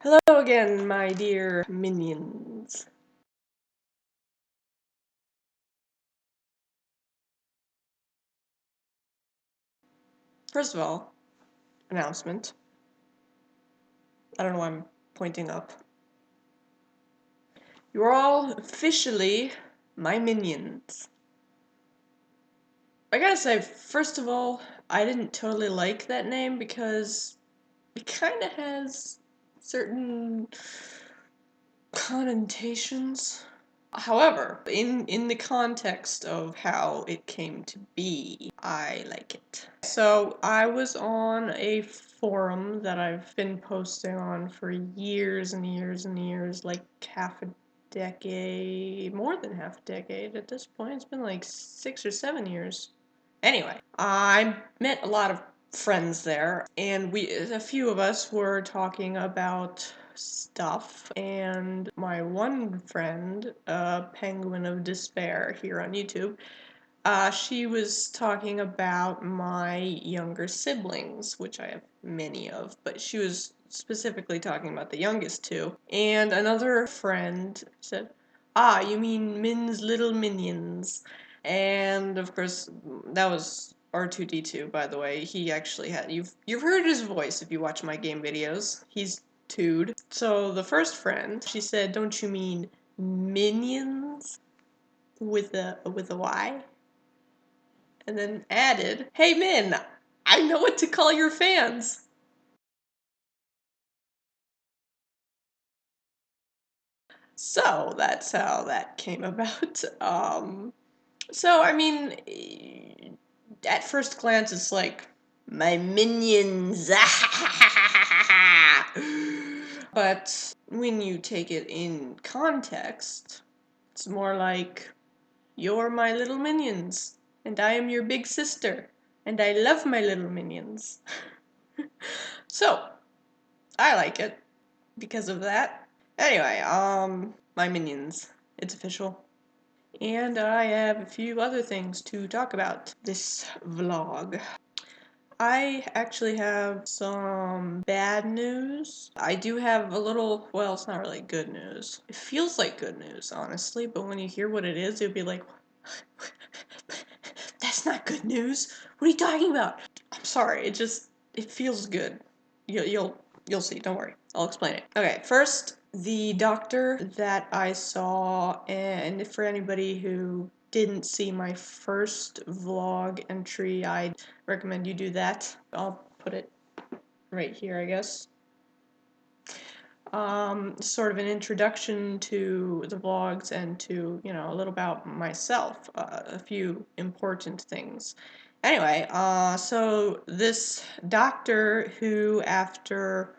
Hello again, my dear minions. First of all, announcement. I don't know why I'm pointing up. You're all officially my minions. I gotta say, first of all, I didn't totally like that name because it kinda has certain connotations. However, in the context of how it came to be, I like it. So I was on a forum that I've been posting on for years and years and years, like half a decade, more than half a decade at this point. It's been like 6 or 7 years. Anyway, I met a lot of friends there, and a few of us were talking about stuff, and my one friend, Penguin of Despair here on YouTube, she was talking about my younger siblings, which I have many of, but she was specifically talking about the youngest two. And another friend said, "Ah, you mean Min's little minions." And of course, that was R2D2, by the way. He actually had you've heard his voice if you watch my game videos. He's Tood. So the first friend, she said, "Don't you mean minions with a Y?" And then added, "Hey Min, I know what to call your fans." So that's how that came about. So I mean, at first glance, it's like my minions. But when you take it in context, it's more like you're my little minions, and I am your big sister, and I love my little minions. So, I like it because of that. Anyway, my minions. It's official. And I have a few other things to talk about this vlog. I actually have some bad news. I do have a little, well, it's not really good news. It feels like good news, honestly, but when you hear what it is, you'll be like, that's not good news. What are you talking about? I'm sorry, it feels good. You'll see, don't worry. I'll explain it. Okay, first, the doctor that I saw, and for anybody who didn't see my first vlog entry, I'd recommend you do that. I'll put it right here, I guess. Sort of an introduction to the vlogs and to, a little about myself, a few important things. Anyway, so this doctor who, after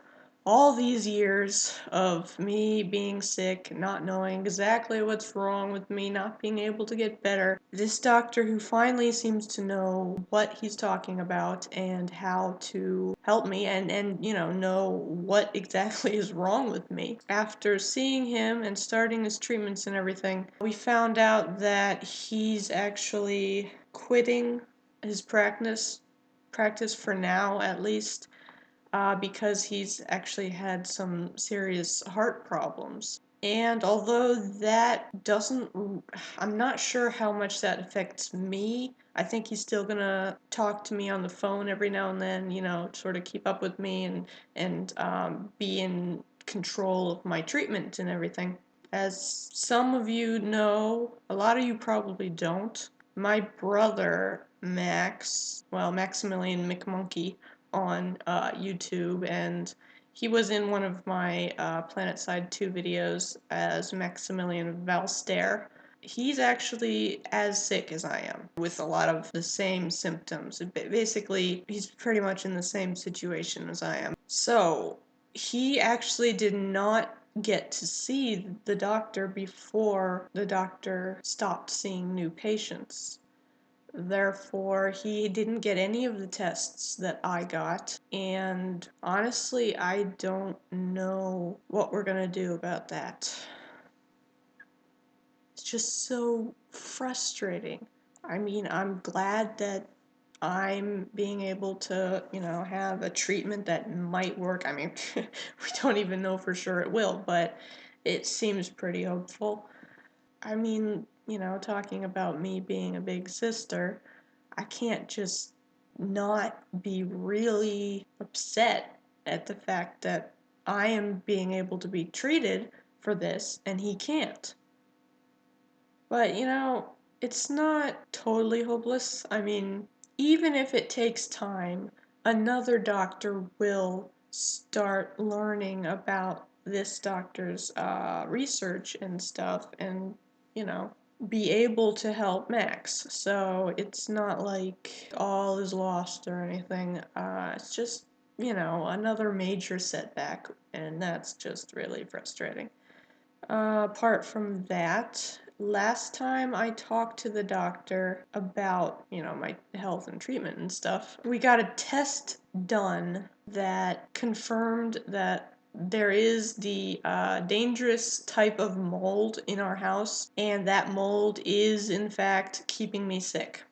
all these years of me being sick, not knowing exactly what's wrong with me, not being able to get better, this doctor who finally seems to know what he's talking about and how to help me and know what exactly is wrong with me. After seeing him and starting his treatments and everything, we found out that he's actually quitting his practice for now at least, because he's actually had some serious heart problems. And although that doesn't, I'm not sure how much that affects me. I think he's still gonna talk to me on the phone every now and then, sort of keep up with me and be in control of my treatment and everything. As some of you know, a lot of you probably don't. My brother, Maximilian McMonkey, on YouTube, and he was in one of my PlanetSide 2 videos as Maximilian Valstair. He's actually as sick as I am, with a lot of the same symptoms. Basically, he's pretty much in the same situation as I am. So, he actually did not get to see the doctor before the doctor stopped seeing new patients. Therefore, he didn't get any of the tests that I got, and honestly, I don't know what we're gonna do about that. It's just so frustrating. I mean, I'm glad that I'm being able to, have a treatment that might work. I mean, we don't even know for sure it will, but it seems pretty hopeful. I mean, talking about me being a big sister, I can't just not be really upset at the fact that I am being able to be treated for this and he can't. But, it's not totally hopeless. I mean, even if it takes time, another doctor will start learning about this doctor's research and stuff and, you know, be able to help Max. So it's not like all is lost or anything. It's just, another major setback, and that's just really frustrating. Apart from that, last time I talked to the doctor about, my health and treatment and stuff, we got a test done that confirmed that there is the dangerous type of mold in our house, and that mold is, in fact, keeping me sick.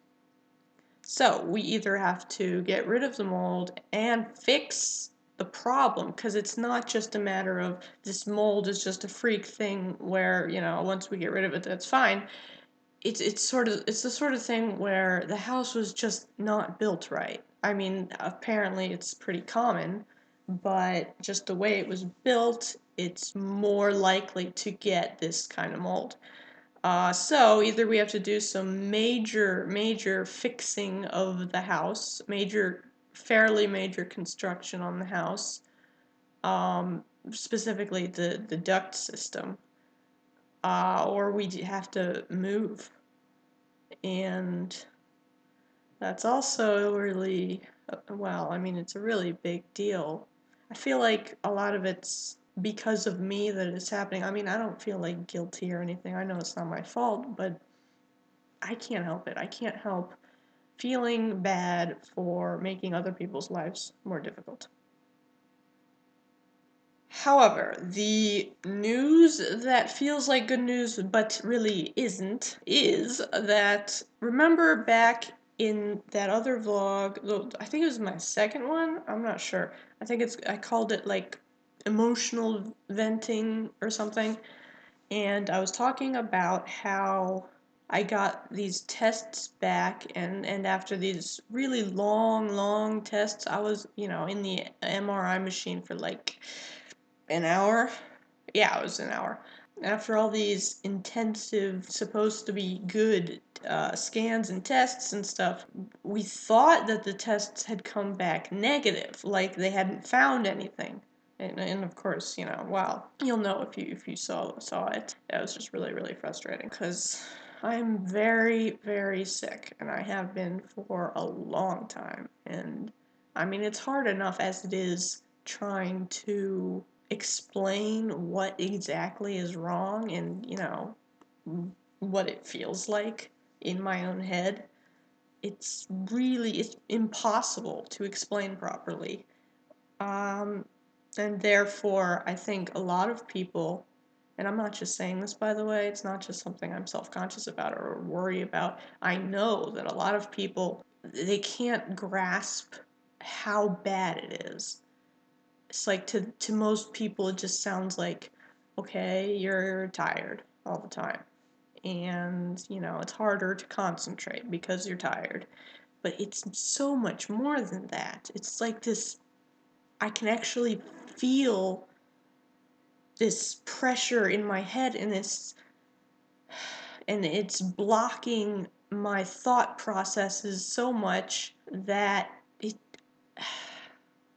So we either have to get rid of the mold and fix the problem, because it's not just a matter of this mold is just a freak thing where, once we get rid of it, that's fine. It's the sort of thing where the house was just not built right. I mean, apparently it's pretty common, but just the way it was built, it's more likely to get this kind of mold. So either we have to do some major fixing of the house, fairly major construction on the house, specifically the duct system, or we have to move. And that's also really, well, I mean, it's a really big deal. I feel like a lot of it's because of me that it's happening. I mean, I don't feel like guilty or anything. I know it's not my fault, but I can't help it. I can't help feeling bad for making other people's lives more difficult. However, the news that feels like good news but really isn't is that, remember back in that other vlog, I think it was my second one, I'm not sure. I called it like emotional venting or something, and I was talking about how I got these tests back, and after these really long tests, I was, in the MRI machine for like an hour. Yeah, it was an hour. After all these intensive, supposed to be good scans and tests and stuff, we thought that the tests had come back negative, like they hadn't found anything. And of course, well, you'll know if you saw it. That was just really frustrating because I'm very sick, and I have been for a long time. And I mean, it's hard enough as it is trying to explain what exactly is wrong and, what it feels like in my own head. It's impossible to explain properly. Um, and therefore, I think a lot of people, and I'm not just saying this, by the way, it's not just something I'm self-conscious about or worry about. I know that a lot of people, they can't grasp how bad it is. It's like, to most people, it just sounds like, okay, you're tired all the time. And, it's harder to concentrate because you're tired. But it's so much more than that. It's like this, I can actually feel this pressure in my head, and it's blocking my thought processes so much that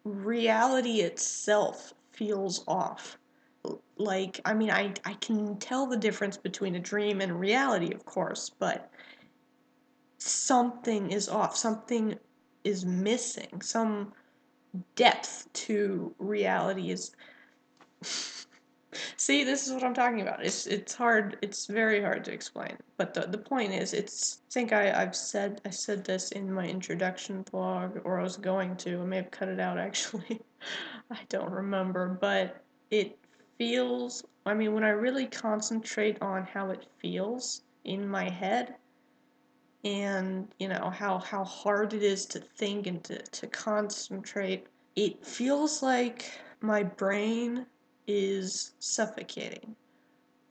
reality itself feels off. Like, I mean, I can tell the difference between a dream and reality, of course, but something is off. Something is missing. Some depth to reality is. See, this is what I'm talking about. It's hard. It's very hard to explain. But the point is, I think I said this in my introduction vlog, or I was going to. I may have cut it out actually. I don't remember, but it feels. I mean, when I really concentrate on how it feels in my head, and how hard it is to think and to concentrate. It feels like my brain is suffocating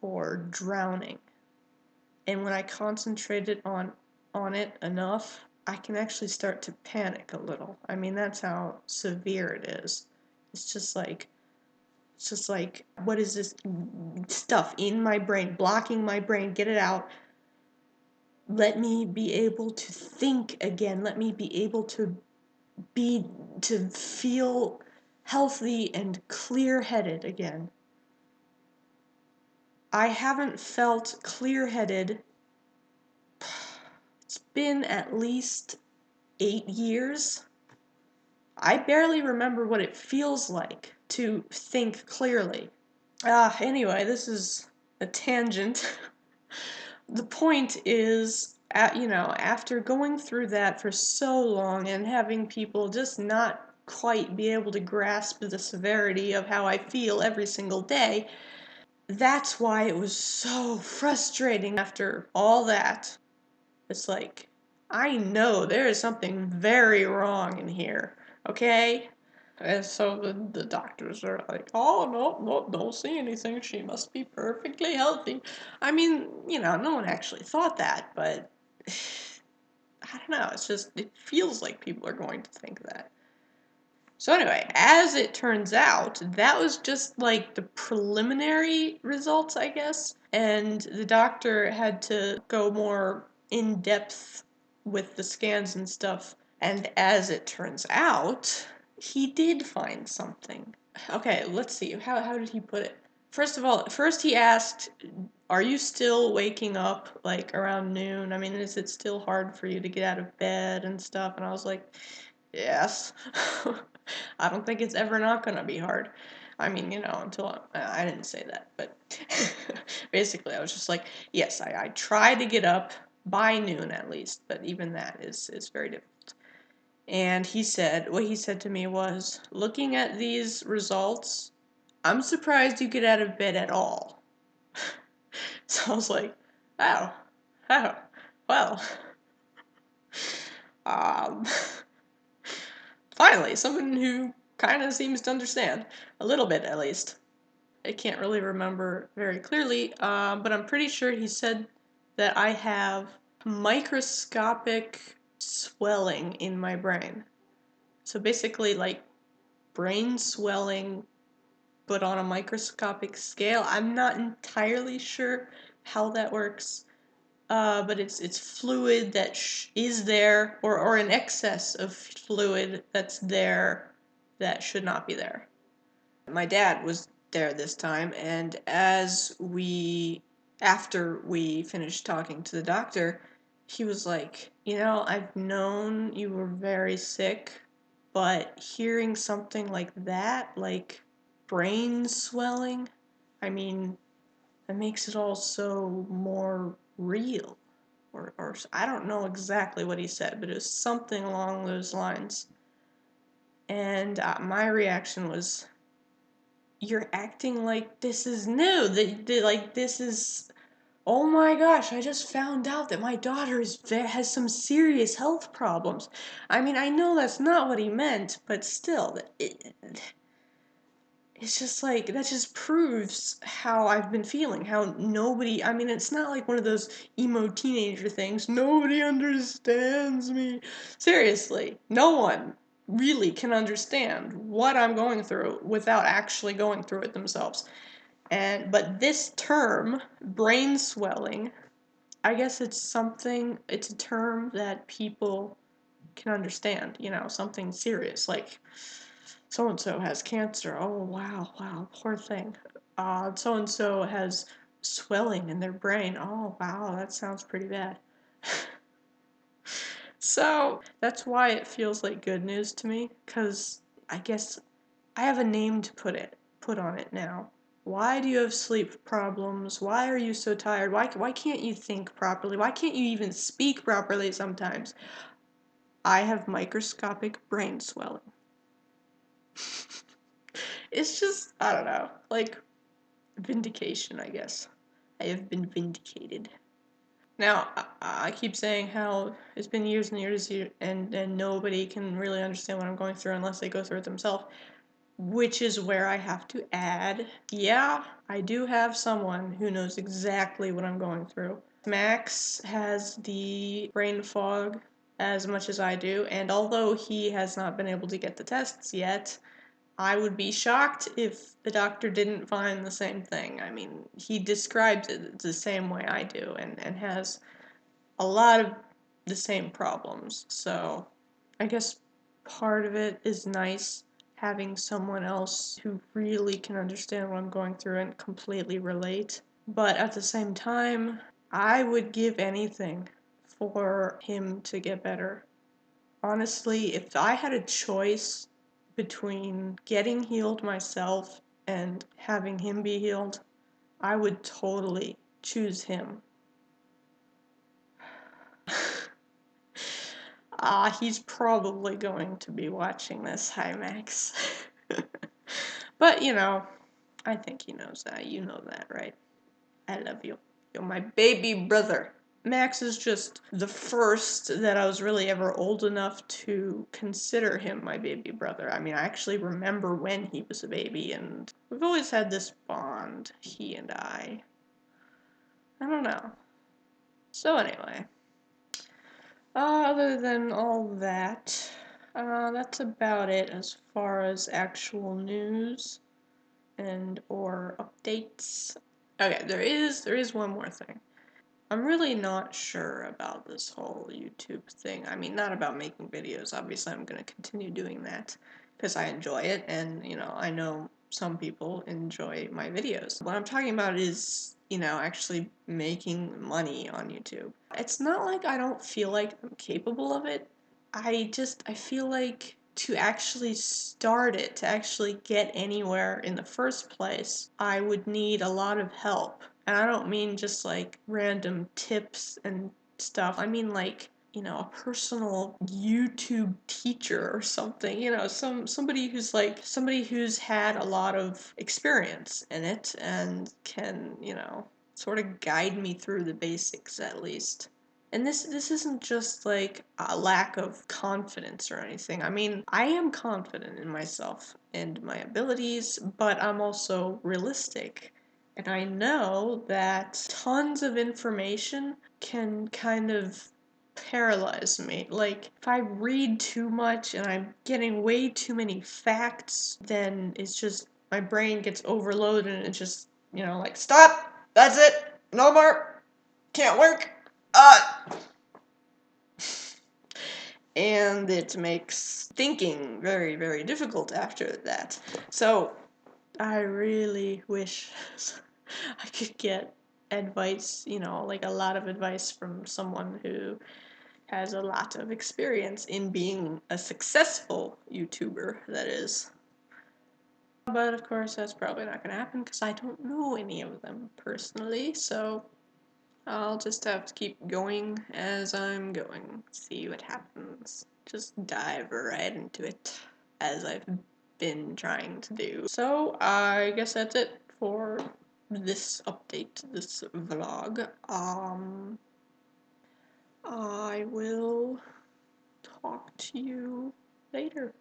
or drowning. And when I concentrate it on it enough, I can actually start to panic a little. I mean, that's how severe it is. It's just like what is this stuff in my brain, blocking my brain? Get it out. Let me be able to think again. Let me be able to feel healthy and clear-headed again. I haven't felt clear-headed. It's been at least 8 years. I barely remember what it feels like to think clearly. Anyway, this is a tangent. The point is, after going through that for so long and having people just not quite be able to grasp the severity of how I feel every single day, that's why it was so frustrating after all that. It's like, I know there is something very wrong in here, okay? And so the doctors are like, oh, no, no, don't see anything. She must be perfectly healthy. I mean, no one actually thought that, but I don't know. It's just, it feels like people are going to think that. So anyway, as it turns out, that was just like the preliminary results, I guess. And the doctor had to go more in depth with the scans and stuff. And as it turns out, he did find something. Okay, let's see. How did he put it? First of all, first he asked, are you still waking up like around noon? I mean, is it still hard for you to get out of bed and stuff? And I was like, yes. I don't think it's ever not gonna be hard. I mean, until I didn't say that, but basically I was just like, yes, I try to get up by noon at least, but even that is very difficult. And what he said to me was, looking at these results, I'm surprised you get out of bed at all. So I was like, oh, oh, well, um, finally, someone who kind of seems to understand, a little bit at least. I can't really remember very clearly, but I'm pretty sure he said that I have microscopic swelling in my brain. So basically, like brain swelling, but on a microscopic scale. I'm not entirely sure how that works, but it's fluid that is there, or an excess of fluid that's there that should not be there. My dad was there this time, and after we finished talking to the doctor, he was like, I've known you were very sick, but hearing something like that, like brain swelling, I mean, that makes it all so more real. Or I don't know exactly what he said, but it was something along those lines. And my reaction was, you're acting like this is new. Like this is. Oh my gosh! I just found out that my daughter has some serious health problems. I mean, I know that's not what he meant, but still, it's just like that just proves how I've been feeling. How nobody. I mean, it's not like one of those emo teenager things. Nobody understands me. Seriously, no one really can understand what I'm going through without actually going through it themselves. But this term, brain swelling, I guess it's a term that people can understand, something serious, like so and so has cancer. Oh, wow, wow, poor thing. So and so has swelling in their brain. Oh, wow, that sounds pretty bad. So that's why it feels like good news to me, because I guess I have a name to put on it now. Why do you have sleep problems? Why are you so tired? Why can't you think properly? Why can't you even speak properly sometimes? I have microscopic brain swelling. It's just, I don't know, like vindication, I guess. I have been vindicated. Now, I keep saying how it's been years and years, and nobody can really understand what I'm going through unless they go through it themselves. Which is where I have to add, yeah, I do have someone who knows exactly what I'm going through. Max has the brain fog as much as I do, and although he has not been able to get the tests yet, I would be shocked if the doctor didn't find the same thing. I mean, he describes it the same way I do and has a lot of the same problems. So I guess part of it is nice having someone else who really can understand what I'm going through and completely relate. But at the same time, I would give anything for him to get better. Honestly, if I had a choice between getting healed myself and having him be healed, I would totally choose him. He's probably going to be watching this. Hi, Max. But, I think he knows that. You know that, right? I love you. You're my baby brother. Max is just the first that I was really ever old enough to consider him my baby brother. I mean, I actually remember when he was a baby, and we've always had this bond, he and I. I don't know. So, anyway. Other than all that, that's about it as far as actual news and or updates. Okay, there is one more thing. I'm really not sure about this whole YouTube thing. I mean, not about making videos. Obviously, I'm going to continue doing that because I enjoy it, and I know some people enjoy my videos. What I'm talking about is, actually making money on YouTube. It's not like I don't feel like I'm capable of it. I feel like to actually start it, to actually get anywhere in the first place, I would need a lot of help. And I don't mean just like random tips and stuff. I mean like, a personal YouTube teacher or something, somebody who's had a lot of experience in it and can, sort of guide me through the basics at least. And this isn't just like a lack of confidence or anything. I mean, I am confident in myself and my abilities, but I'm also realistic. And I know that tons of information can kind of paralyze me. Like, if I read too much and I'm getting way too many facts, then it's just my brain gets overloaded and it's just, like, stop! That's it! No more! Can't work! And it makes thinking very, very difficult after that. So, I really wish I could get advice, like a lot of advice from someone who has a lot of experience in being a successful YouTuber, that is. But of course, that's probably not going to happen because I don't know any of them personally, so I'll just have to keep going as I'm going. See what happens. Just dive right into it, as I've been trying to do. So, I guess that's it for this update, this vlog. I will talk to you later.